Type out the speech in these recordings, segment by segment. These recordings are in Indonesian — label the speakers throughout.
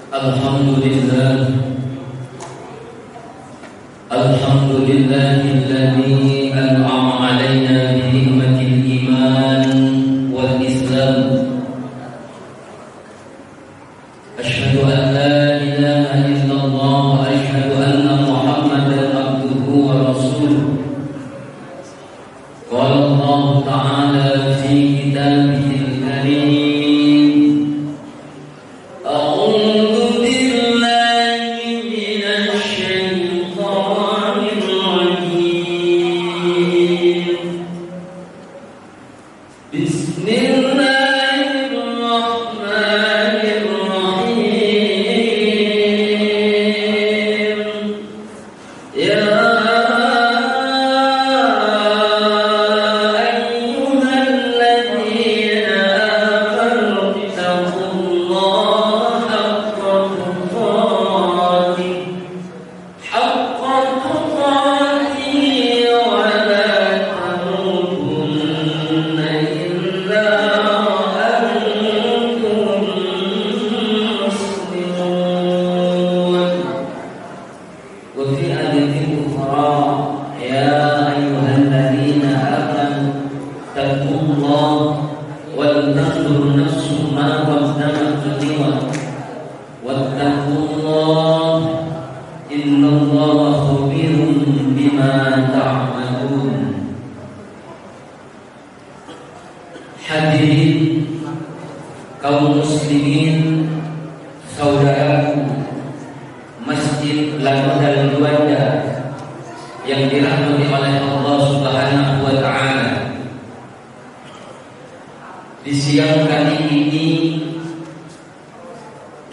Speaker 1: Alhamdulillah, alhamdulillahilladzi an'ama 'alaina bi ni'matil iman wal islam. Asyhadu an la ilaha illallah wa asyhadu anna Muhammadan abduhu wa rasuluh. Qala Allah ta'ala fi kitabihil karim, hadirin kaum muslimin, saudaraku Masjid Lanudal Juanda yang dirahmati oleh Allah Subhanahu wa ta'ala. Di siang kali ini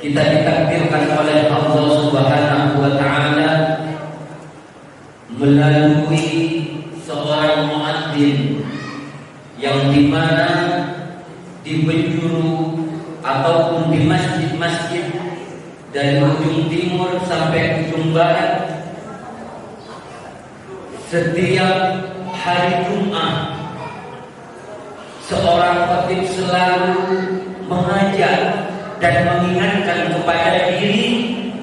Speaker 1: kita ditakdirkan oleh Allah Subhanahu wa ta'ala melalui seorang muadzin yang dimana di penjuru ataupun di masjid-masjid dari ujung timur sampai ujung barat, setiap hari Jumat seorang khatib selalu mengajar dan mengingatkan kepada diri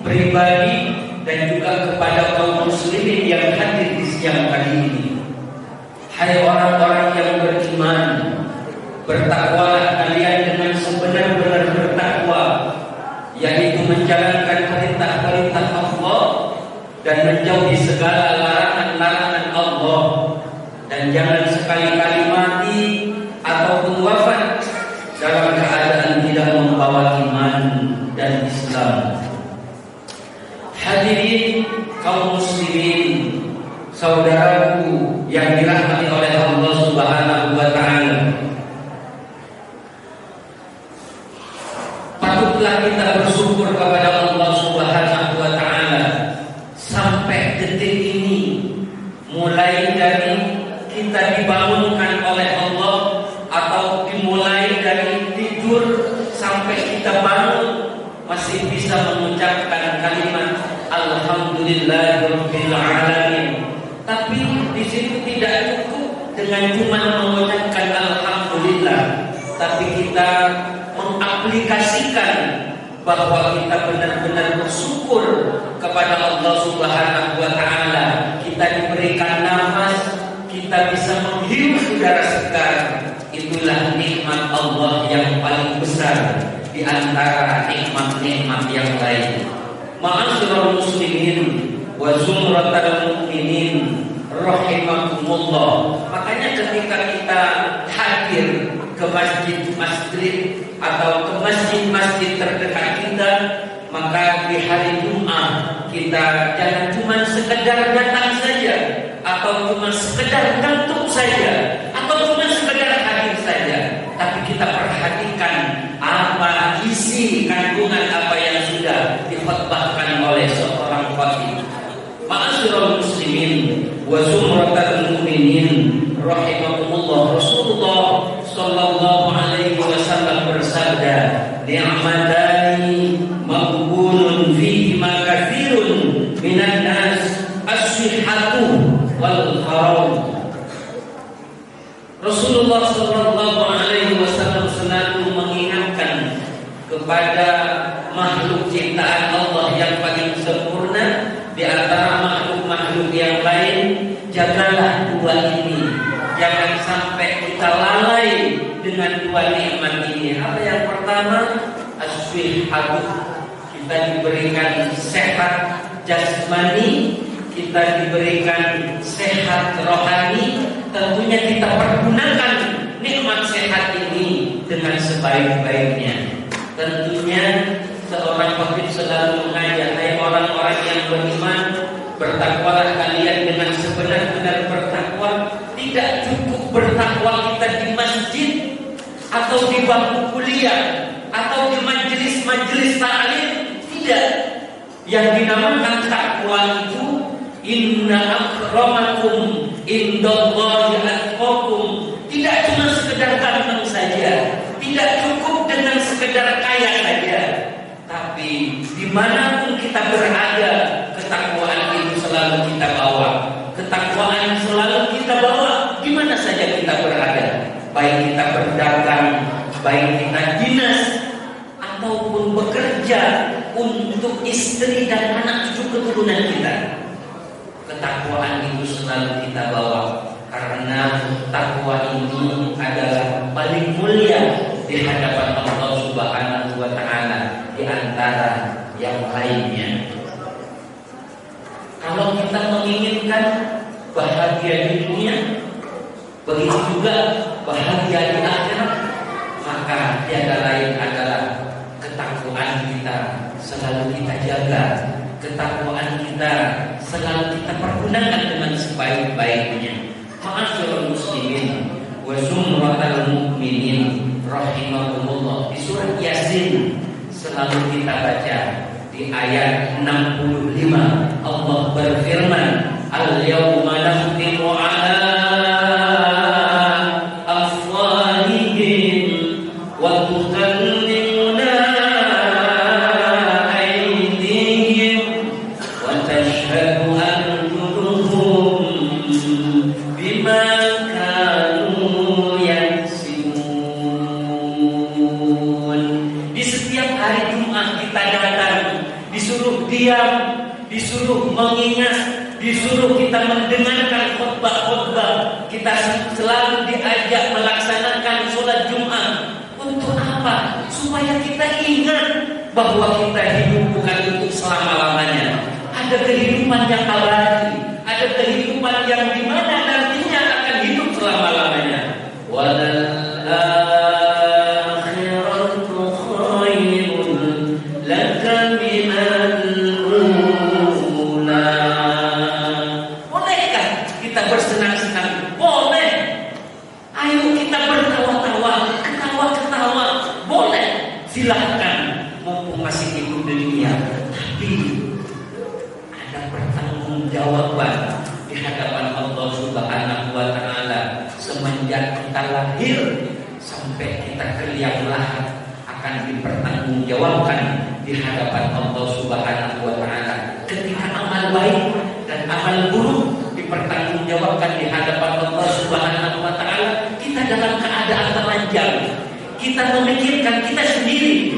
Speaker 1: pribadi dan juga kepada kaum muslimin yang hadir di siang kali ini. Hai orang-orang yang beriman, bertakwalah kalian dengan sebenar-benar bertakwa, yaitu menjalankan perintah-perintah Allah dan menjauhi segala larangan-larangan Allah, dan jangan sekali-kali mati ataupun wafat dalam keadaan tidak membawa iman dan Islam. Hadirin kaum muslimin, saudaraku yang dirahmati oleh Allah Subhanahu wa ta'ala, patutlah kita bersyukur kepada Allah Subhanahu wa ta'ala sampai detik ini, mulai dari kita dibangunkan oleh Allah atau dimulai dari tidur sampai kita bangun masih bisa mengucapkan kalimat Alhamdulillahirabbil alamin. Tapi di situ tidak cukup dengan cuma mengucapkan alhamdulillah, tapi kita mengaplikasikan bahwa kita benar-benar bersyukur kepada Allah Subhanahu wa ta'ala. Kita diberikan nafas, kita bisa menghirup udara segar. Itulah nikmat Allah yang paling besar di antara nikmat-nikmat yang lain. Ma'asyiral muslimin wa zumratal mu'minin rahimakumullah. Makanya ketika kita hadir ke masjid-masjid atau ke masjid-masjid terdekat kita, maka di hari Jumat kita jangan cuma sekedar datang saja, atau cuma sekedar ngantuk saja, atau cuma sekedar hadir saja, tapi kita perhatikan apa isi kandungan apa yang sudah dikhutbahkan oleh seorang khatib. Ma'asyiral muslimin wa zumratal mu'minin rahimakumullah. Rasulullah sallallahu alaihi wasallam bersabda, ni'matani maqbulun fihi ma katsirun minan nas as-sihhatu wal haram. Rasulullah sallallahu alaihi wasallam selalu mengingatkan kepada makhluk ciptaan Allah yang paling sempurna di antara makhluk-makhluk yang lain. Jagalah dua ini, jangan sampai kita lalai dengan dua nikmat ini. Apa yang pertama? As-sihhatu, kita diberikan sehat jasmani, kita diberikan sehat rohani. Tentunya kita pergunakan nikmat sehat ini dengan sebaik-baiknya. Tentunya seorang pemimpin selalu mengajak, hai orang-orang yang beriman, bertakwalah kalian dengan sebenar-benar bertakwa. Tidak cukup bertakwa kita di masjid atau di bangku kuliah atau di majelis-majelis ta'lim. Tidak. Yang dinamakan takwa itu inna akramakum indallahi atqakum. Tidak cuma sekedar ganteng saja, tidak cukup dengan sekedar kaya saja, tapi dimanapun kita berada, ketakwaan itu selalu kita bawa. Ketakwaan selalu kita bawa di mana saja kita berada, baik kita berdagang, baik kita dinas, ataupun bekerja untuk istri dan anak cucu keturunan kita. Ketakwaan itu selalu kita bawa, karena takwa ini adalah paling mulia di hadapan Allah Subhanahu wa Ta'ala di antara yang lainnya. Kalau kita menginginkan bahagia di dunia, begitu juga bahagia di akhirat, maka tiada lain adalah ketakwaan kita selalu kita jaga. Ketakwaan kita selalu kita pergunakan dengan sebaik-baiknya. Ma'asyiral muslimin wa zumratal mu'minin rahimakumullah. Di surat Yasin selalu kita baca di ayat 65, Allah berfirman, al-yawma nakhtimu ala afwahihim wa tukallimuna aydihim wa tashhadu arjuluhum bima kanu yaksibun. Di setiap hari Jumat kita datang, disuruh diam, disuruh mengingat, disuruh kita mendengarkan khutbah-khutbah. Kita selalu diajak melaksanakan sholat Jumat. Untuk apa? Supaya kita ingat bahwa kita hidup bukan untuk selama-lamanya. Ada kehidupan yang abadi, ada kehidupan yang dimana nantinya akan hidup selama-lamanya. Bolehkah kita bersenang-senang? Boleh. Ayo kita bertawa-tawa, ketawa-ketawa. Boleh. Silahkan, mumpung masih hidup di dunia. Tapi ada pertanggungjawaban di hadapan Allah Subhanahu wa Ta'ala. Semenjak kita lahir sampai kita ke liang lahat akan dipertanggungjawabkan di hadapan Allah Subhanahu wa Ta'ala. Ketika amal baik dan amal buruk dipertanggungjawabkan di hadapan Allah Subhanahu wa Ta'ala, kita dalam keadaan telanjang. Kita memikirkan kita sendiri,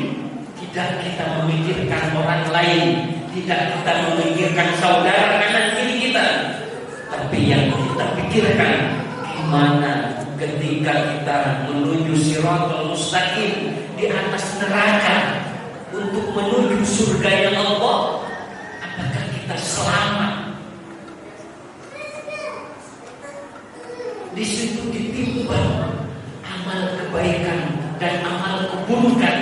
Speaker 1: tidak kita memikirkan orang lain, tidak kita memikirkan saudara kanan kiri kita, tapi yang kita pikirkan gimana ketika kita menuju Shiratal Mustaqim di atas neraka untuk menuju surganya Allah. Apakah kita selamat? Di situ ditimbang amal kebaikan dan amal keburukan.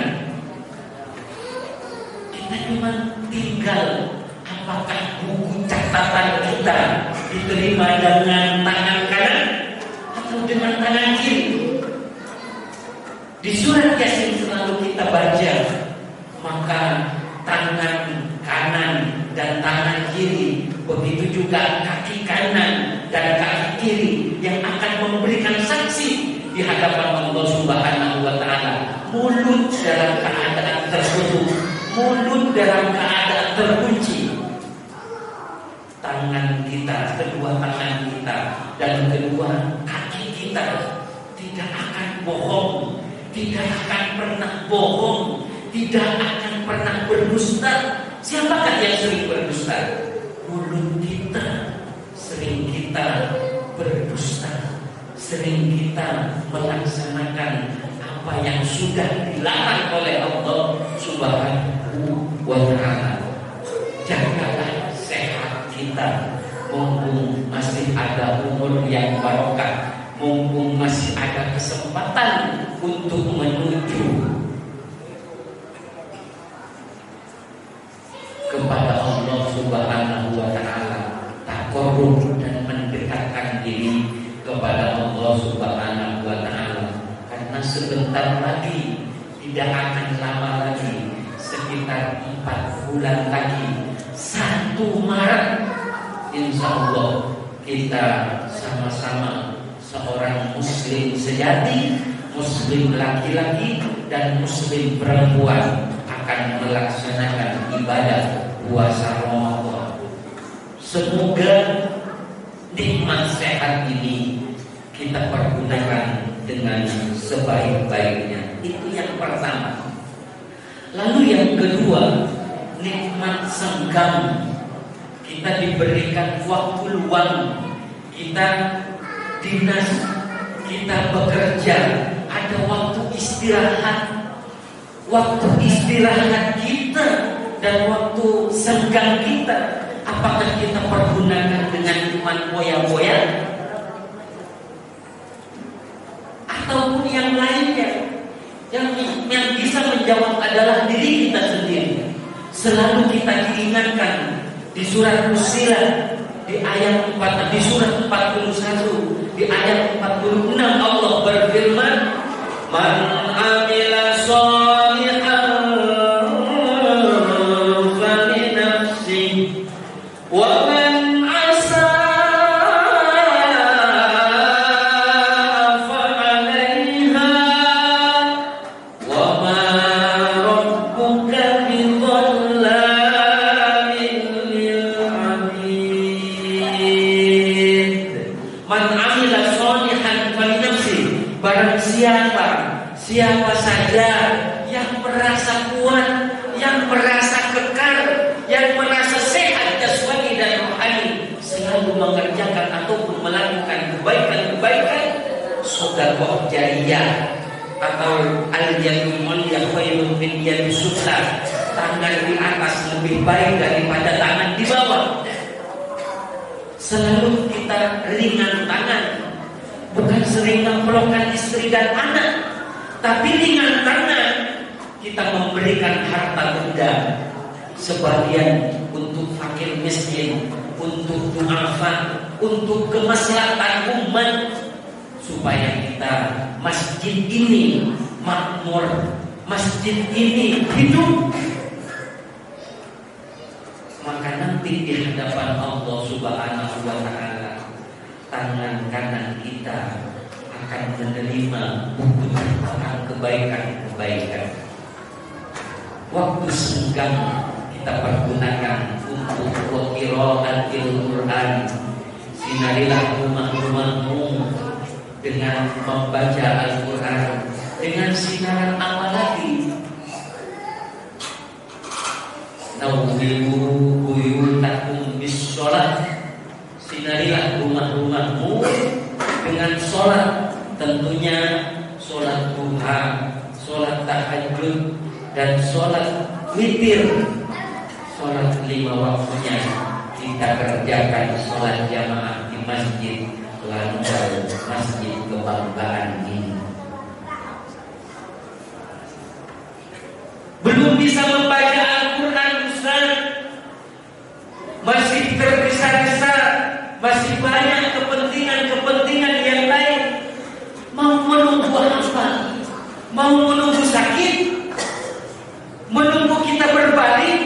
Speaker 1: Kita cuma tinggal apakah buku catatan kita diterima dengan tangan kanan atau dengan tangan kiri. Di surat Yasin selalu kita baca, maka tangan kanan dan tangan kiri, begitu juga kaki kanan dan kaki kiri yang akan memberikan saksi di hadapan Allah Subhanahu wa Ta'ala. Mulut dalam keadaan tertutup, mulut dalam keadaan terkunci. Tangan kita, kedua tangan kita dan kedua kaki kita tidak akan bohong, tidak akan pernah bohong, tidak akan akan pernah berdusta. Siapakah yang sering berdusta? Mulut kita. Sering kita berdusta, sering kita melaksanakan apa yang sudah dilarang oleh Allah Subhanahu wa Ta'ala. Jagalah sehat kita, mumpung masih ada umur yang barokah, mumpung masih ada kesempatan untuk menuju kepada Allah Subhanahu wa Ta'ala, takarrub dan mendekatkan diri kepada Allah Subhanahu wa Ta'ala. Karena sebentar lagi, tidak akan lama lagi, sekitar 4 bulan lagi, 1 Maret, insya Allah kita sama-sama seorang muslim sejati, muslim laki-laki dan muslim perempuan akan melaksanakan ibadah puasa Ramadan. Semoga nikmat sehat ini kita pergunakan dengan sebaik-baiknya. Itu yang pertama. Lalu yang kedua, nikmat senggang. Kita diberikan waktu luang, kita dinas, kita bekerja, ada waktu istirahat. Waktu istirahat kita dan waktu senggang kita, apakah kita pergunakan dengan iman boya-boya ataupun yang lainnya? Yang bisa menjawab adalah diri kita sendiri. Selalu kita diingatkan di surat Fussilat di ayat 4, di surat 41 di ayat 46 Allah berfirman, "Man 'amila shalihan falinafsihi wa man 'asaa fa'alaiha wa ma rabbuka bidzallamin lil 'abid." Man 'amila shalihan falinafsihi, barang siapa saja yang merasa kuat, yang merasa kekal, yang merasa sehat jasmani dan rohani, selalu mengerjakan ataupun melakukan kebaikan-kebaikan, sedekah jariyah atau al-yadul mulia khairun min yadis sufla, tangan di atas lebih baik daripada tangan di bawah. Selalu kita ringan tangan, bukan sering mempelukkan istri dan anak, tapi ringan tangan kita memberikan harta benda, sebagian untuk fakir miskin, untuk du'afa, untuk kemaslahatan umat, supaya kita masjid ini makmur, masjid ini hidup. Maka nanti di hadapan Allah Subhanahu wa Ta'ala, tangan kanan kita akan menerima buku catatan kebaikan-kebaikan. Waktu senggang kita pergunakan untuk qiraatil Quran. Sinarilah rumah-rumahmu dengan membaca Al-Quran. Dengan sinaran apa lagi? Nawwiru buyutakum bis sholat. Sinarilah rumah-rumahmu dengan sholat. Tentunya sholat duha, sholat tahajud, dan sholat witir. Sholat 5 waktunya kita kerjakan sholat jamaah di masjid Lancar, masjid kebanggaan ini. Belum bisa membaca Al-Quran, Ustaz, masih tergesa-gesa, masih banyak kepentingan-kepentingan yang lain. Mau menunggu apa? Mau menunggu sakit? Menunggu kita berbalik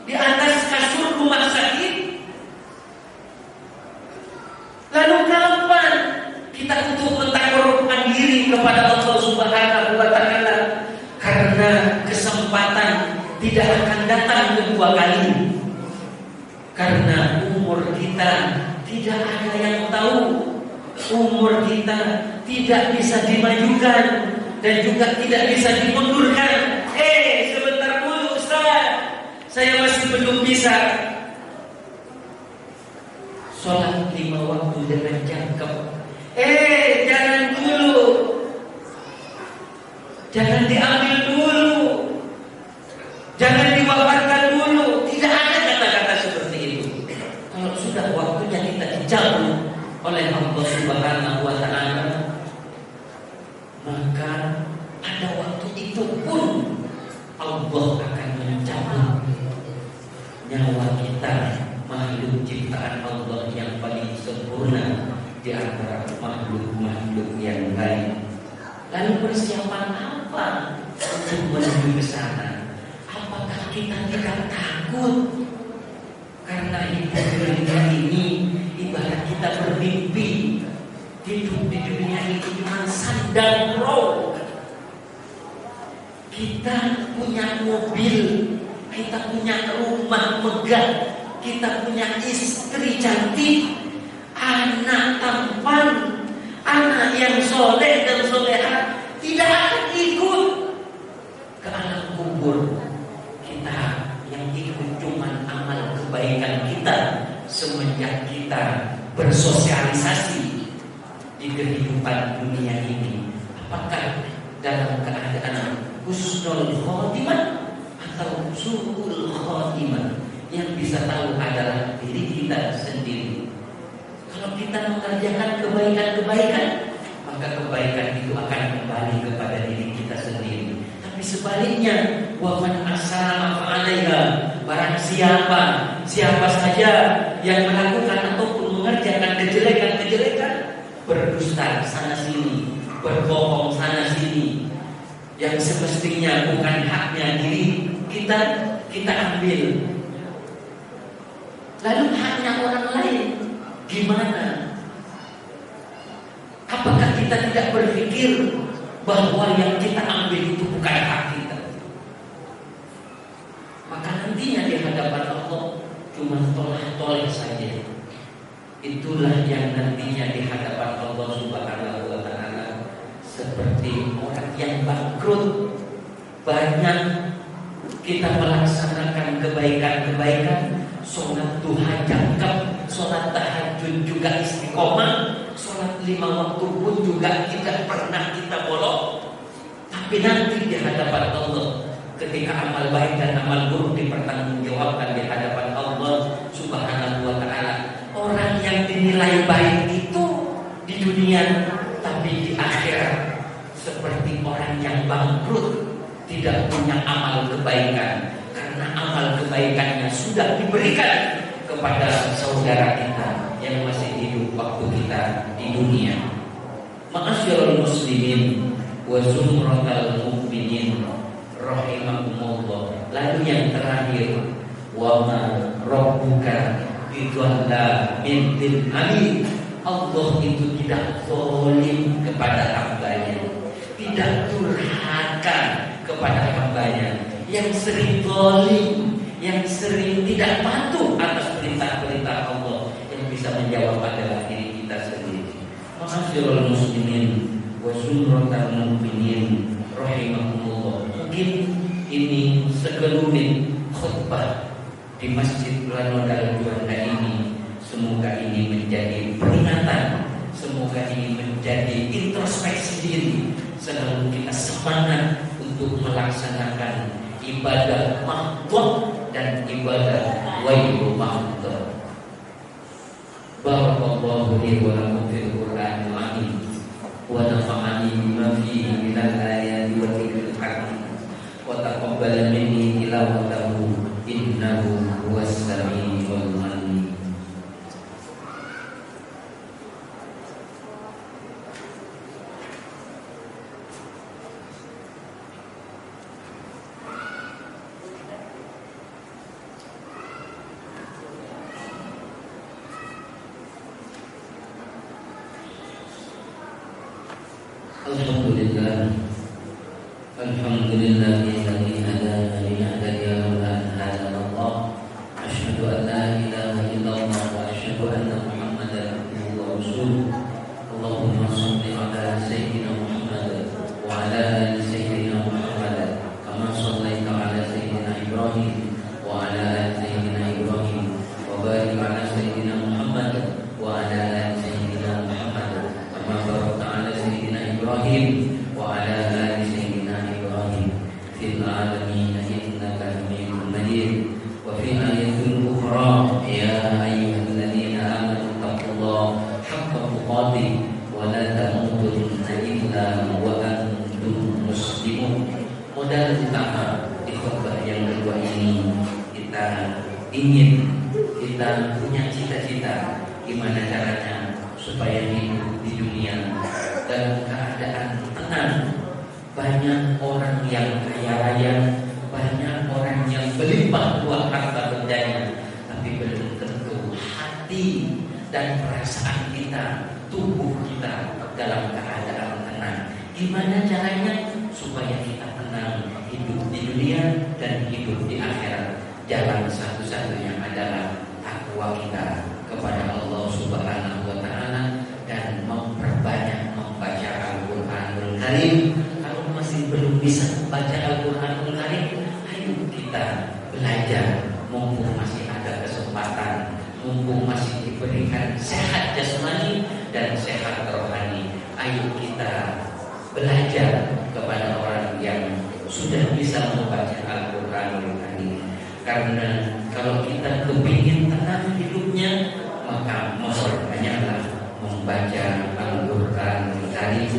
Speaker 1: di atas kasur rumah sakit? Lalu kapan kita untuk mentakarrubkan diri kepada Allah Subhanahu wa Ta'ala? Karena kesempatan tidak akan datang kedua kali. Karena umur kita tidak ada yang tahu. Umur kita tidak bisa dimajukan dan juga tidak bisa dimundurkan. Sebentar dulu Ustaz. Saya masih belum bisa sholat 5 waktu dengan jangkep. Jangan dulu, jangan diambil dulu, jangan diwafatkan dulu. Tidak ada kata-kata seperti itu. Kalau sudah waktunya kita dicabut oleh Allah Subhanahu wa Ta'ala, maka pada waktu itu pun Allah akan mencabut nyawa kita, makhluk ciptaan Allah yang paling sempurna di antara makhluk-makhluk yang lain. Lalu persiapan apa untuk menuju ke sana? Apakah kita tidak takut? Karena hidup di dunia ini ibarat kita bermimpi. Hidup di dunia ini cuma sandal row. Kita punya mobil, kita punya rumah megah, kita punya istri cantik, anak tampan, anak yang soleh dan soleha, tidak akan ikut ke alam kubur. Kita yang ikut cuma amal kebaikan kita semenjak kita bersosialisasi di kehidupan dunia ini. Apakah dalam keadaan husnul khotimah atau su'ul khotimah? Yang bisa tahu adalah diri kita sendiri. Kalau kita mengerjakan kebaikan-kebaikan, maka kebaikan itu akan kembali kepada diri kita sendiri. Tapi sebaliknya, wa man asama fa'alaiha, barang siapa saja yang melakukan ataupun mengerjakan kejelekan-kejelekan, berdusta sana sini, berbohong sana sini, yang semestinya bukan haknya diri kita, kita ambil. Lalu haknya orang lain gimana? Apakah kita tidak berpikir bahwa yang kita ambil itu bukan hak kita? Maka nantinya di hadapan Allah cuma toleh-toleh saja. Itulah yang nantinya di hadapan Allah Subhanahu wa Ta'ala seperti orang yang bangkrut. Banyak kita melaksanakan kebaikan-kebaikan, sholat duha jangkep, sholat tahajud juga istiqomah, sholat 5 waktu pun juga tidak pernah kita bolong. Tapi nanti di hadapan Allah, ketika amal baik dan amal buruk dipertanggungjawabkan di hadapan Allah Subhanahu wa Ta'ala, orang yang dinilai baik itu di dunia, tapi di akhirat seperti orang yang bangkrut, tidak punya amal kebaikan, karena amal kebaikannya sudah diberikan kepada saudara kita yang masih hidup waktu kita di dunia. Ma'asyiral muslimin wa zumratal mu'minin rahimakumullah. Lalu yang terakhir, wa ma rabbuka bidzalla mintil amin. Allah itu tidak zalim kepada hambanya, tidak durhaka kepada hambanya. Yang sering zalim, yang sering tidak patuh atas perintah-perintah Allah, yang bisa menjawab adalah diri kita sendiri. Ma'asyiral muslimin wa zumratal mu'minin rahimakumullah. Mungkin ini sekelumit khutbah di Masjid Ranodal Juanda ini. Semoga ini menjadi peringatan, semoga ini menjadi introspeksi diri. Selalu kita semangat untuk melaksanakan ibadah mahdhah dan ibadah ghairu mahdhah. Barakallahu li wa lakum fil Qur'anil azim wa nafa'ani bima fihi minal ayati wa dzikril hakim wa taqabbal minni tilawatahu innahu huwas samiul alim. Alhamdulillah, alhamdulillahilladzi hadana linahtadiya lawla an hadana Allah. Asyhadu an la ilaha illallah wa asyhadu anna Muhammadan abduhu wa rasuluh. Allahumma shalli ala sayyidina Muhammad wa ala ali sayyidina Muhammad kama shallaita ala sayyidina Ibrahim wa ala punya cita-cita gimana caranya supaya hidup di dunia dalam keadaan tenang. Banyak orang yang kaya raya, banyak orang yang berlimpah ruah harta bendanya, tapi belum tentu hati dan perasaan kita, tubuh kita dalam keadaan tenang. Gimana caranya supaya kita tenang hidup di dunia dan hidup di akhirat? Jalan satu-satunya adalah takwa kita kepada Allah Subhanahu wa Ta'ala dan memperbanyak membaca Al-Qur'anul Karim. Kalau masih belum bisa membaca Al-Qur'anul Karim, ayo kita belajar mumpung masih ada kesempatan, mumpung masih diberikan sehat jasmani dan sehat rohani. Ayo kita belajar kepada orang yang sudah bisa membaca Al-Qur'anul Karim. Karena kalau kita kepingin tenang hidupnya, maka memperbanyaklah membaca Al-Qur'anul Karim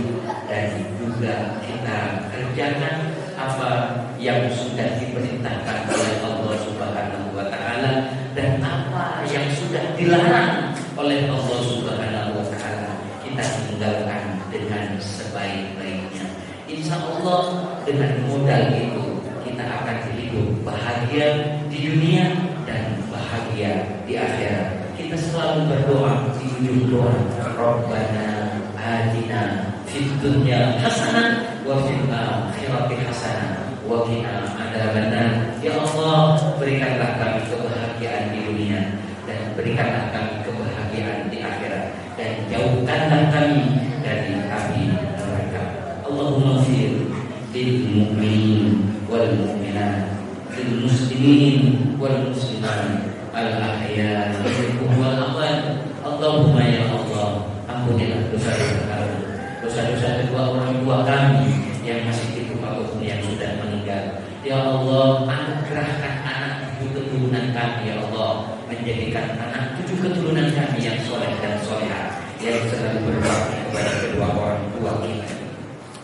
Speaker 1: dan juga kita kerjakan apa yang sudah diperintahkan oleh Allah Subhanahu wa Ta'ala dan apa yang sudah dilarang oleh Allah Subhanahu wa Ta'ala kita tinggalkan dengan sebaik-baiknya. Insya Allah dengan modal itu kita akan hidup bahagia di dunia dan bahagia di akhirat. Kita selalu berdoa di ujung doa, Rabbana atina fid dunya hasanah wa fil akhirati hasanah wa qina adzabannar. Ya Allah, berikanlah kami kebahagiaan di dunia dan berikanlah kami kebahagiaan di akhirat dan jauhkanlah kami dari api neraka. Allahumma fir lil mu'minin wal mu'minat, lil muslimin wal muslimat, al ahya minhum wal amwat. Allahumma ya Allah, ampunilah dosa-dosa kami, dosa-dosa kedua orang tua kami yang masih hidup ataupun yang sudah meninggal. Ya Allah, anugerahkan anak cucu keturunan kami, ya Allah, menjadikan anak cucu keturunan kami yang soleh dan solehah, yang selalu berbakti kepada kedua orang tua kita.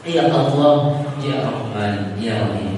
Speaker 1: Ya Allah, ya Rahman, ya Rahim,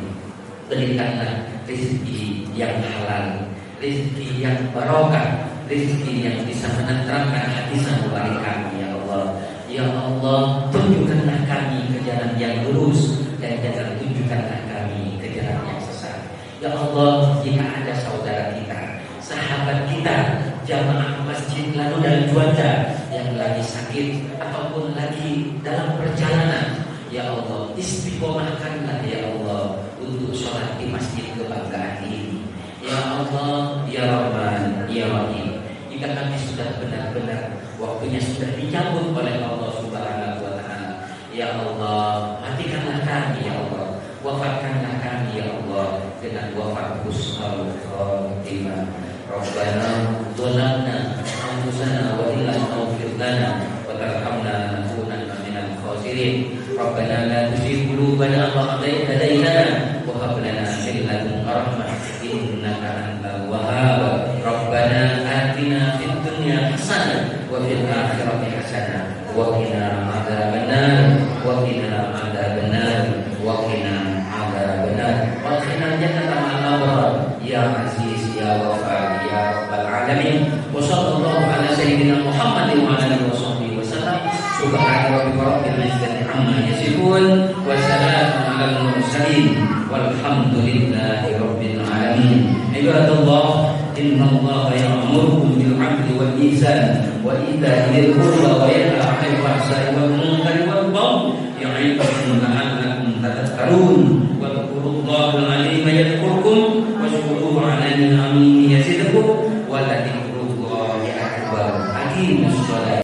Speaker 1: berikanlah rezeki yang halal, rezeki yang barokah, rezeki yang bisa menenteramkan hati sanubari kami, ya Allah. Ya Allah, tunjukkanlah kami ke jalan yang lurus dan jangan tunjukkanlah kami ke jalan yang sesat. Ya Allah, jika ada saudara kita, sahabat kita, jamaah masjid lalu dan cuaca yang lagi sakit ataupun lagi dalam perjalanan, ya Allah, istiqomahkanlah ya Allah untuk sholat di masjid kebanggaan ini. Ya Allah, ya Rahman, ya Rahim, jika kami sudah benar-benar waktunya sudah dicabut oleh Allah Subhanahu wa Ta'ala, ya Allah, matikanlah kami ya Allah, wafatkanlah kami ya Allah dengan wafat husnul khotimah. Rabbana zalamna anfusana wa illam taghfir lana wa tarhamna lanakunanna minal khasirin. Rabbana la tuzigh qulubana ba'da idh hadaytana wa hab lana min ladunka rahmah innaka antal wahhab. Rabbana atina fid dunya hasanah wa fil akhirati hasanah wa qina adzabannar wa qina adzabannar wa qina adzabannar wa qina jannata ma'al abrar ya aziz ya ghafar ya rabbal alamin. Wa sallallahu ala sayyidina Muhammadin wa ala alihi wa sahbihi wa sallam. Subhana rabbika rabbil izzati amma yasifun wa salamun alal mursalin walhamdulillahi rabbil alamin. Ibadallah, innallaha ya'murukum bil 'adli wal ihsan wa ita'i dzil qurba wa yanha 'anil fahsya'i wal munkari wal baghi ya'idukum la'allakum tadhakkarun. Wa dhkurullaha al-'alima yadhkurkum washkuruhu 'ala ni'amihi yazidkum wa la dhikrullahi akbar. Aqimus shalah.